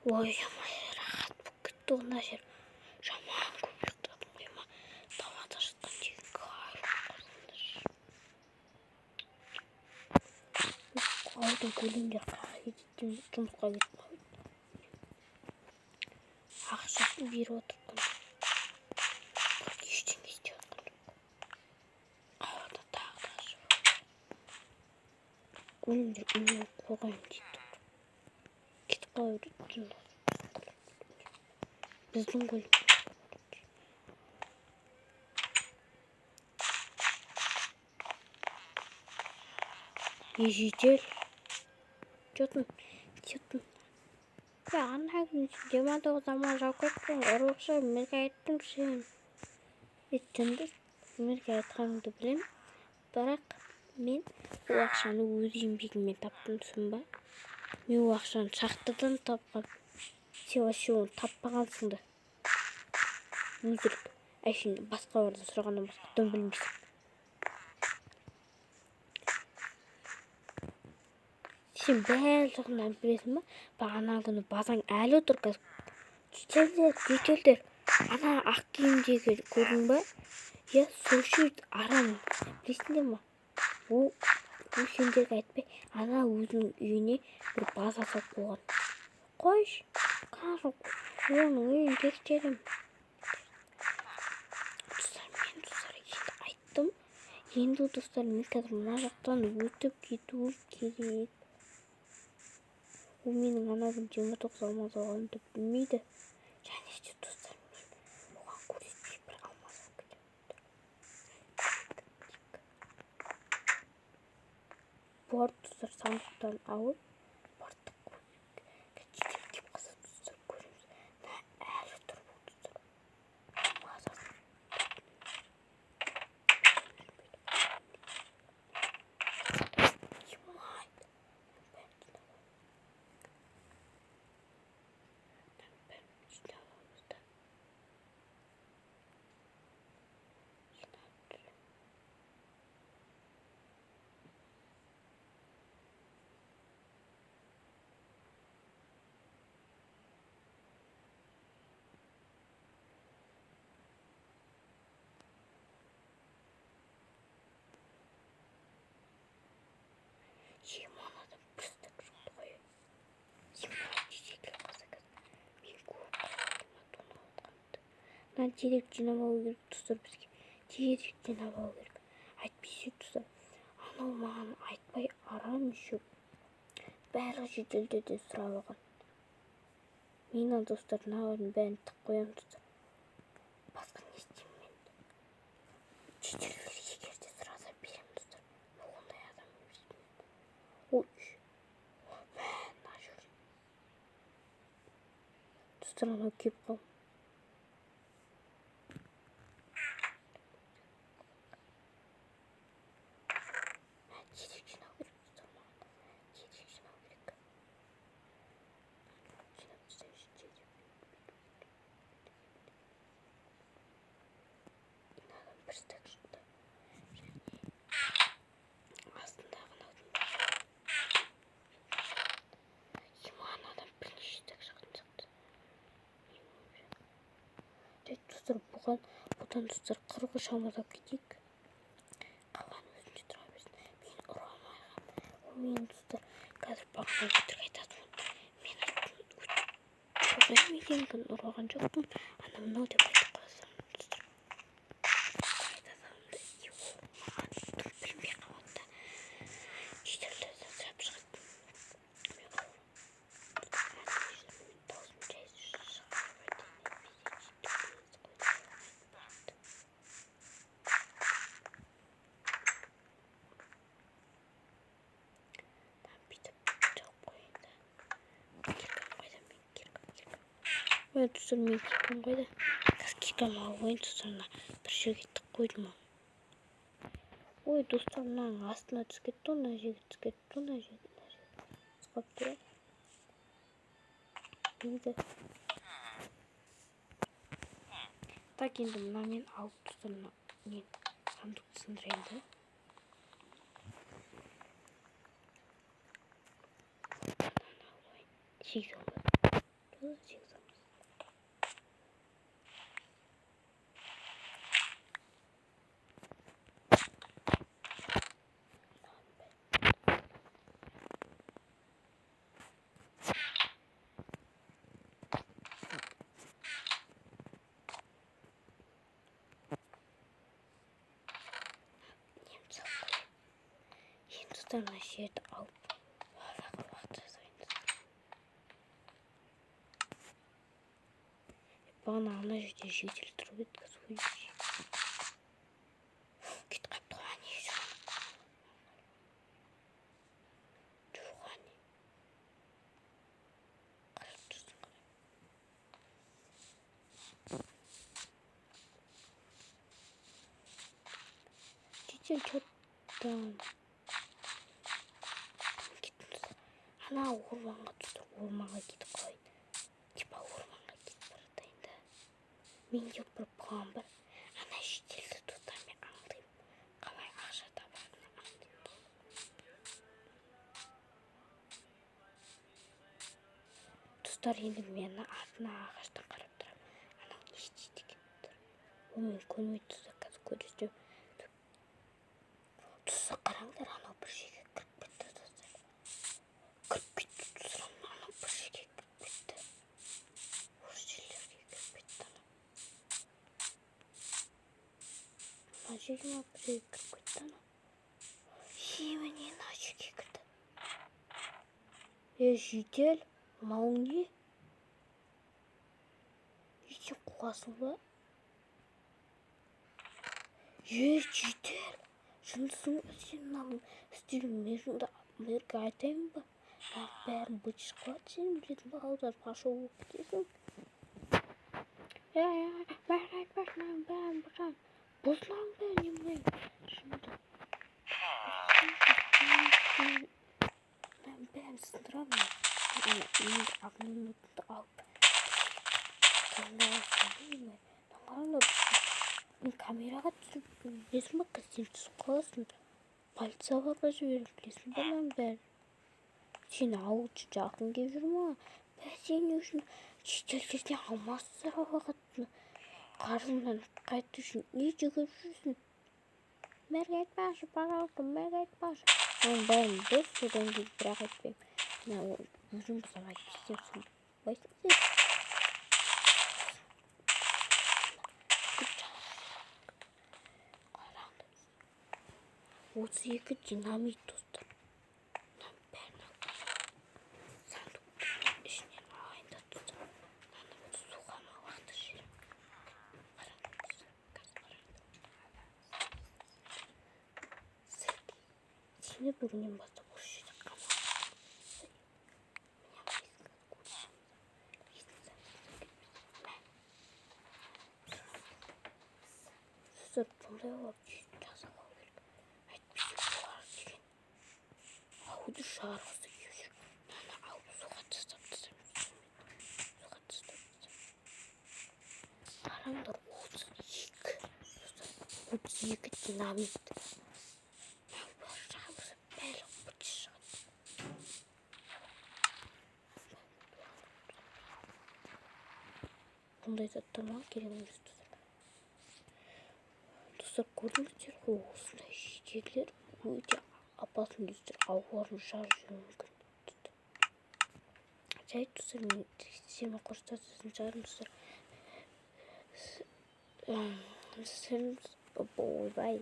Ой, рахат болып кетті мына жер. Жаман көп ұйықтадым ғой ма. Далада жатқан деген қардың көлемдер қағай кетті. Жұмысқа кетіп қалды. Ақшасын беріп отырған. Ештеңе істеп жатқан жоқ. Қалада тағы да ашып. Көлемдер үйіне қойғайын дейді. Кетіп қала береді. Біздің көлем. Жедел. Что-то. Я анхагын демадығы заман жауып кеткен. Ұрықшы мерге айттым сен. Еттенді. Мерге айтқаныңды білем. Бірақ мен ол ақшаны өз еңбегіммен таптым, түсін ба? Мен ол ақшаны шахтадан тапқан. Сен вообще оны таппағансың да. Өздірік. Әшін басқа барда сұрағаннан басқа дым білмейсің. Сен бәлдігінен білесің ба? Бағана күні базаң әлі отыр қазір. Детелдер. Ана ақ киімдегі көрдің ба? Я сол арам. Білесіңдер ма? Ол сендерге айтпай, ана өзінің үйіне бір база салып қойған. Қойш, қазір оның үйін тексерем. Достар, енді айттым. Енді достар, мен қазір мына жақтан өтіп кетуім керек. Ол менің ана күн 29 алмаз алғанымды білмейді. Және де достар, мен оған көрсетпей бір алмаз алып кетемін. Бар достар, сандықтан алып, бардық көйік. Жетіп кеп қаса достар, көреміз. Әлі тұр бұл достар. Мазасын. Еманадан пістік жұқты қой. Емана дедекке қаса қазір. Мен көп қалдыма тона алғанды. Мына дерек жинап алу керек достар бізге. Дерек жинап алу керек. Айтпейсі достар. Анау маған айтпай арам еще. Бәрі жеделде де сұрап алған. Мен достар нағырын бәрін тық қоям достар. Басқа не істеймін мен. Жеделдер егерде сұраса берем достар. Ондай адам емеспін. Ой. Мә жүр. Достар анау кеп қал. Дерек жинау керек достар маған. Дерек жинау керек. Жинап тастайыншы дерек. Мынадан бір стек шықты. Астындағы наудың еманадан бірнеше стек шықты. Достар, бұдан достар 40 шамадап кетейік. Қалған өзінде тұра берсін. Мен ұра алмайғам. Ол мен достар қазір бағына өтірік айтады. Мен өтірік ұрған жоқпын. Ана мынау деп айтып қаласам достар. Айтасамды маған дым білмей қалады. Жеделді сап шығады. Мен қалам. Даусым жай шығарып Ой, достар, мен киркам қойды. Қазір киркам алып ойын достарына бір жерге тық қойдым. Ой, достар, мынаның астына түсіп кетті, мына жерге түсіп кетті, мына жерге түсіп тұр. Енді. Так, енді мына мен алып достарына мен сандықты сындырайын да. Сегіз da çekeceğim. Yeni tutarlar şehirde alıp bana anlaşıcı житель трубит свой. Git kaptı hani şu an. Çok hani. Karıştırsın. Çiçeğin çattan. Gitmiş. Ana ormana tutur. Ormana git koy. Kipa ormana git buradayım da. Мен yapıp puan bir. Ana жителді tutar ben anlayayım. Kalay aşağı tabarını anlayayım. Dostlar енді мені артына ағаштан қарап тұрам. Анау не істейді екен? Ол мен көрмей тұрса қазір көрсетем. Тұрса қараңдар, анау бір жерге кіріп кетті достар. Кіріп кетті достар, анау бір жерге кіріп кетті. Осы жерлерге кіріп кетті анау. Мына жерге бір жерге кіріп кетті анау. Міне мына жерге кірді. Жедел, мынауың не? Сен қуасың ба? Жедел. Шындысың ба сен мынаның істеген мерге айтайын ба? Бәрін бытшып қалады сен білетін ба? Аударып ашық болып кетесің. Бәрін айтпасын, бәрін бұзған. Бұзған ба не білейін? Шынды. Бәрін сындырамын. Енді абонентімді алып. Қараңдар. Мен камераға түсіп білесің ба қыз сен түсіп қаласың. Полицияға жіберіп білесің ба мен бәрін. Сен ауылшы жақын келіп жүр ма? Сен не үшін шетелдерден алмассыз уақытны қарызымнан қайту үшін не жүгіріп жүрсің? Мәрге айтпашы, пожалуйста, мәрге айтпашы. Оның бәрін дос содан кейін бірақ айтпаймын. Мен өзім бұзам айтып істерсің. Байсың сен? 32 динамит достар. Сандықтың ішінен алайын да достар. Мынаны суға малақты жерім. Сені бүгіннен бастап осы жерде қамалып. Достар, бұндай олар жасалау керек. Ауды шығарғысы келіп жүр. Мынаны алып суға тастап тастаймыз. Қараңдар, 32 динамит. Бар жағымызда бәрі бытшы шығады. Бұндай заттардан керек емес достар. Достар, көрдіңіздер ғой, осындай жерлер өте апасын достар, ауларын шарып жүруі мүмкін. Жай достар, мен сені қоштасатын шығармын достар. Ойбай.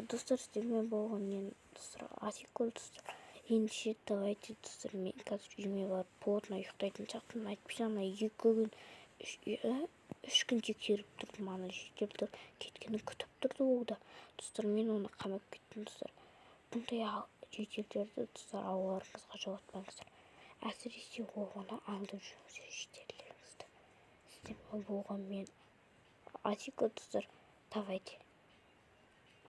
Достар, сіздермен болған мен достар Атикөл достар. Ендеше давайте достар, мен қазір үйіме барып плотно ұйықтайтын шақтым. Айтпаса ана 2 күн 3 күн тексеріп тұрдым, ана жеделді кеткенін күтіп тұрды ол да. Достар, мен оны қамап кеттім достар. Бұндай жеделдерді достар ауларыңызға жоғалтпаңыздар. Әсіресе оғаны аңдып жүріңіздер жеделдеріңізді. Сіздермен болған мен Атикөл достар. Давайте.